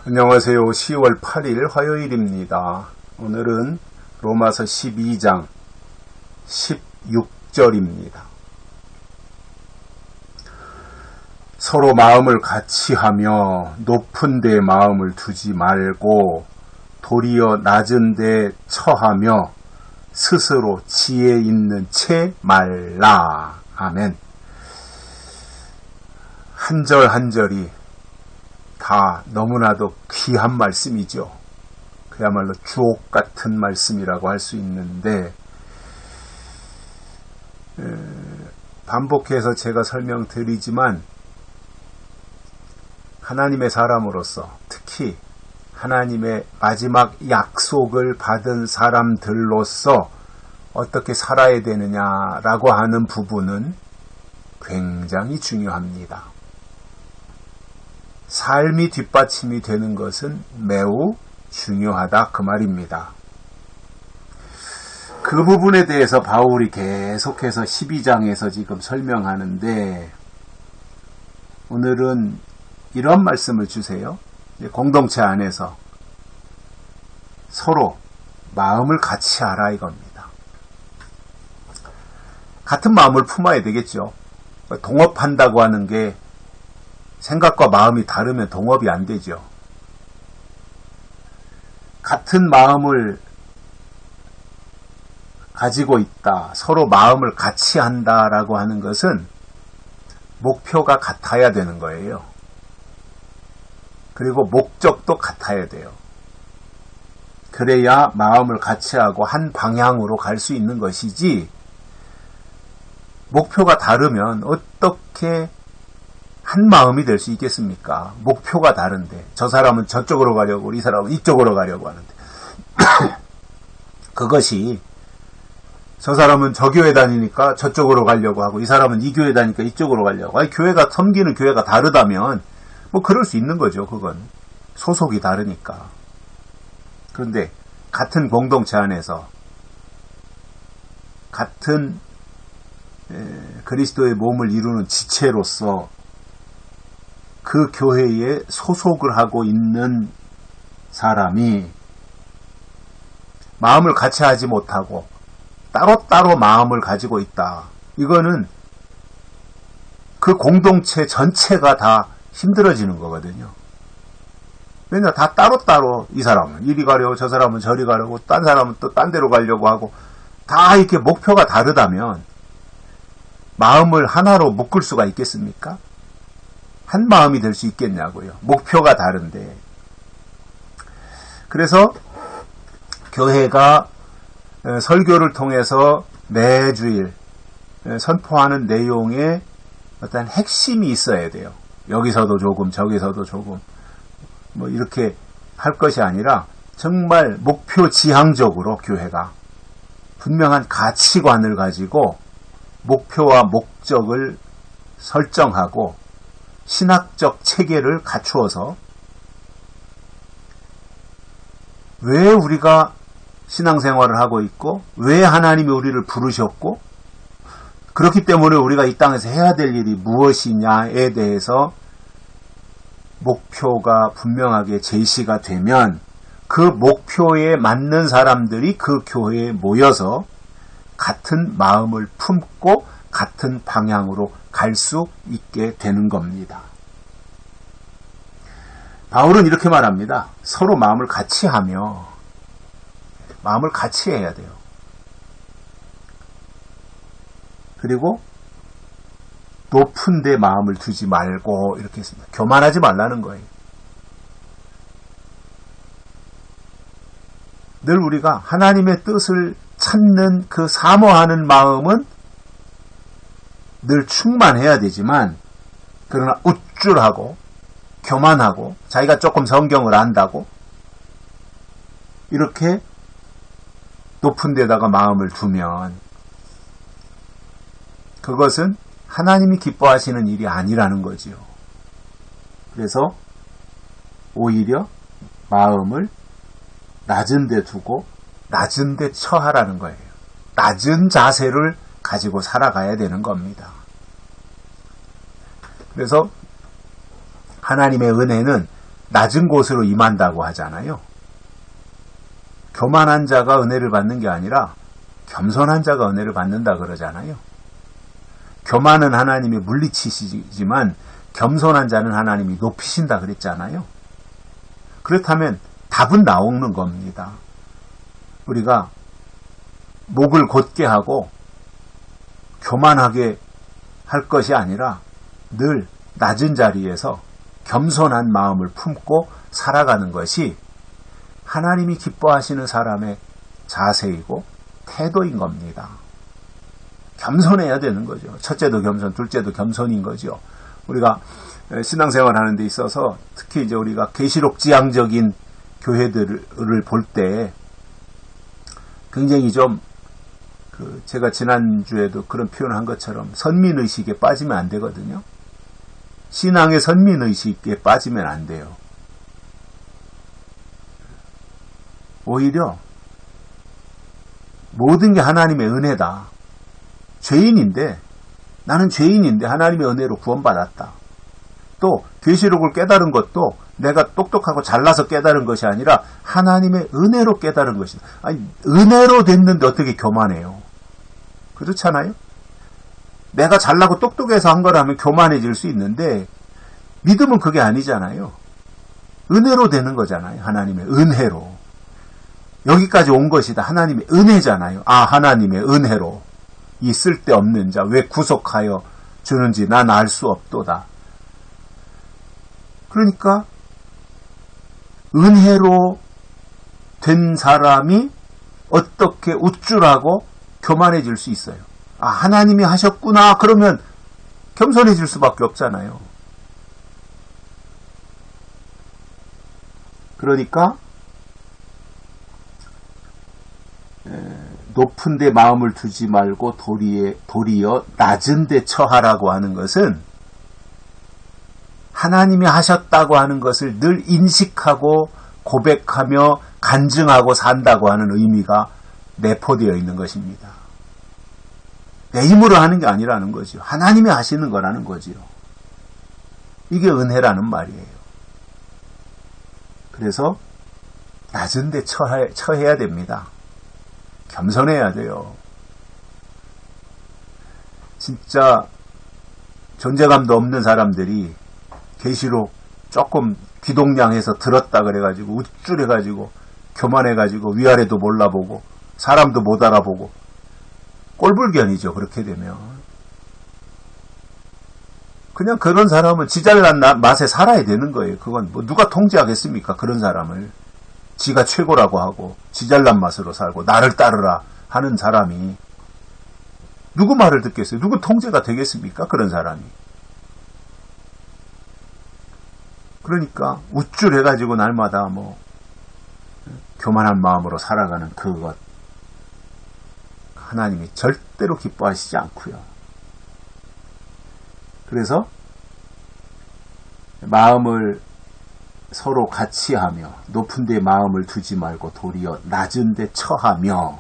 안녕하세요. 10월 8일 화요일입니다. 오늘은 로마서 12장 16절입니다. 서로 마음을 같이 하며 높은 데 마음을 두지 말고 도리어 낮은 데 처하며 스스로 지혜 있는 채 말라. 아멘. 한 절 한 절이 다 너무나도 귀한 말씀이죠. 그야말로 주옥 같은 말씀이라고 할 수 있는데, 반복해서 제가 설명드리지만 하나님의 사람으로서, 특히 하나님의 마지막 약속을 받은 사람들로서 어떻게 살아야 되느냐라고 하는 부분은 굉장히 중요합니다. 삶이 뒷받침이 되는 것은 매우 중요하다 그 말입니다. 그 부분에 대해서 바울이 계속해서 12장에서 지금 설명하는데, 오늘은 이런 말씀을 주세요. 공동체 안에서 서로 마음을 같이 하라 이겁니다. 같은 마음을 품어야 되겠죠. 동업한다고 하는 게 생각과 마음이 다르면 동업이 안 되죠. 같은 마음을 가지고 있다, 서로 마음을 같이 한다라고 하는 것은 목표가 같아야 되는 거예요. 그리고 목적도 같아야 돼요. 그래야 마음을 같이 하고 한 방향으로 갈 수 있는 것이지, 목표가 다르면 어떻게 한 마음이 될 수 있겠습니까? 목표가 다른데 저 사람은 저쪽으로 가려고, 이 사람은 이쪽으로 가려고 하는데 그것이 저 사람은 저 교회 다니니까 저쪽으로 가려고 하고, 이 사람은 이 교회 다니니까 이쪽으로 가려고. 아니, 교회가 섬기는 교회가 다르다면 뭐 그럴 수 있는 거죠. 그건 소속이 다르니까. 그런데 같은 공동체 안에서 같은 그리스도의 몸을 이루는 지체로서 그 교회에 소속을 하고 있는 사람이 마음을 같이 하지 못하고 따로따로 마음을 가지고 있다. 이거는 그 공동체 전체가 다 힘들어지는 거거든요. 왜냐, 다 따로따로, 이 사람은 이리 가려고, 저 사람은 저리 가려고, 딴 사람은 또 딴 데로 가려고 하고, 다 이렇게 목표가 다르다면 마음을 하나로 묶을 수가 있겠습니까? 한 마음이 될 수 있겠냐고요. 목표가 다른데. 그래서 교회가 설교를 통해서 매주일 선포하는 내용에 어떤 핵심이 있어야 돼요. 여기서도 조금, 저기서도 조금, 뭐 이렇게 할 것이 아니라 정말 목표 지향적으로 교회가 분명한 가치관을 가지고 목표와 목적을 설정하고 신학적 체계를 갖추어서, 왜 우리가 신앙생활을 하고 있고, 왜 하나님이 우리를 부르셨고, 그렇기 때문에 우리가 이 땅에서 해야 될 일이 무엇이냐에 대해서 목표가 분명하게 제시가 되면 그 목표에 맞는 사람들이 그 교회에 모여서 같은 마음을 품고 같은 방향으로 갈 수 있게 되는 겁니다. 바울은 이렇게 말합니다. 서로 마음을 같이 하며, 마음을 같이 해야 돼요. 그리고 높은 데 마음을 두지 말고, 이렇게 했습니다. 교만하지 말라는 거예요. 늘 우리가 하나님의 뜻을 찾는 그 사모하는 마음은 늘 충만해야 되지만, 그러나 우쭐하고 교만하고 자기가 조금 성경을 안다고 이렇게 높은 데다가 마음을 두면 그것은 하나님이 기뻐하시는 일이 아니라는 거지요. 그래서 오히려 마음을 낮은 데 두고 낮은 데 처하라는 거예요. 낮은 자세를 가지고 살아가야 되는 겁니다. 그래서 하나님의 은혜는 낮은 곳으로 임한다고 하잖아요. 교만한 자가 은혜를 받는 게 아니라 겸손한 자가 은혜를 받는다 그러잖아요. 교만은 하나님이 물리치시지만 겸손한 자는 하나님이 높이신다 그랬잖아요. 그렇다면 답은 나오는 겁니다. 우리가 목을 곧게 하고 교만하게 할 것이 아니라 늘 낮은 자리에서 겸손한 마음을 품고 살아가는 것이 하나님이 기뻐하시는 사람의 자세이고 태도인 겁니다. 겸손해야 되는 거죠. 첫째도 겸손, 둘째도 겸손인 거죠. 우리가 신앙생활 하는 데 있어서 특히 이제 우리가 계시록 지향적인 교회들을 볼 때 굉장히 좀 제가 지난주에도 그런 표현을 한 것처럼 선민의식에 빠지면 안 되거든요. 신앙의 선민의식에 빠지면 안 돼요. 오히려 모든 게 하나님의 은혜다. 죄인인데 나는 죄인인데 하나님의 은혜로 구원받았다. 또 계시록을 깨달은 것도 내가 똑똑하고 잘나서 깨달은 것이 아니라 하나님의 은혜로 깨달은 것이다. 아니 은혜로 됐는데 어떻게 교만해요? 그렇잖아요? 내가 잘나고 똑똑해서 한 거라면 교만해질 수 있는데 믿음은 그게 아니잖아요. 은혜로 되는 거잖아요. 하나님의 은혜로. 여기까지 온 것이다. 하나님의 은혜잖아요. 아, 하나님의 은혜로. 이 쓸데없는 자 왜 구속하여 주는지 난 알 수 없도다. 그러니까 은혜로 된 사람이 어떻게 우쭐하고 교만해질 수 있어요? 아, 하나님이 하셨구나. 그러면 겸손해질 수밖에 없잖아요. 그러니까 높은 데 마음을 두지 말고 도리어 낮은 데 처하라고 하는 것은 하나님이 하셨다고 하는 것을 늘 인식하고 고백하며 간증하고 산다고 하는 의미가 내포되어 있는 것입니다. 내 힘으로 하는 게 아니라는 거죠. 하나님이 하시는 거라는 거지요. 이게 은혜라는 말이에요. 그래서 낮은 데 처해야 됩니다. 겸손해야 돼요. 진짜 존재감도 없는 사람들이 계시록 조금 귀동냥해서 들었다 그래가지고 우쭐해가지고 교만해가지고 위아래도 몰라보고 사람도 못 알아보고 꼴불견이죠. 그렇게 되면 그냥 그런 사람은 지잘난 맛에 살아야 되는 거예요. 그건 뭐 누가 통제하겠습니까? 그런 사람을 지가 최고라고 하고 지잘난 맛으로 살고 나를 따르라 하는 사람이 누구 말을 듣겠어요? 누구 통제가 되겠습니까? 그런 사람이. 그러니까 우쭐해가지고 날마다 뭐 교만한 마음으로 살아가는 그것 하나님이 절대로 기뻐하시지 않고요. 그래서 마음을 서로 같이 하며 높은 데 마음을 두지 말고 도리어 낮은 데 처하며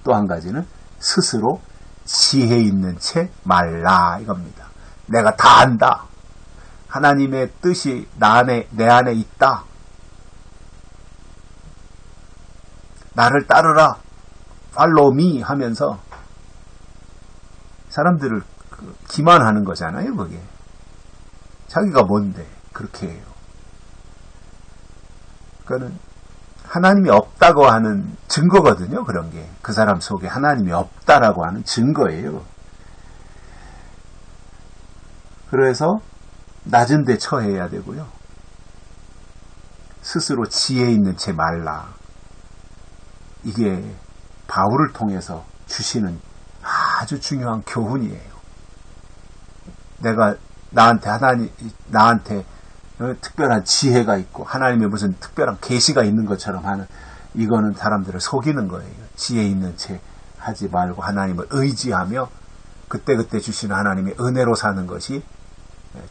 또 한 가지는 스스로 지혜 있는 채 말라 이겁니다. 내가 다 안다. 하나님의 뜻이 내 안에 있다. 나를 따르라. Follow me 하면서 사람들을 기만하는 거잖아요. 그게. 자기가 뭔데 그렇게 해요. 그거는 하나님이 없다고 하는 증거거든요. 그런 게. 그 사람 속에 하나님이 없다라고 하는 증거예요. 그래서 낮은 데 처해야 되고요. 스스로 지혜 있는 채 말라. 이게 바울을 통해서 주시는 아주 중요한 교훈이에요. 내가 나한테 특별한 지혜가 있고 하나님의 무슨 특별한 계시가 있는 것처럼 하는 이거는 사람들을 속이는 거예요. 지혜 있는 채 하지 말고 하나님을 의지하며 그때그때 주시는 하나님의 은혜로 사는 것이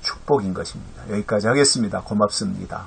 축복인 것입니다. 여기까지 하겠습니다. 고맙습니다.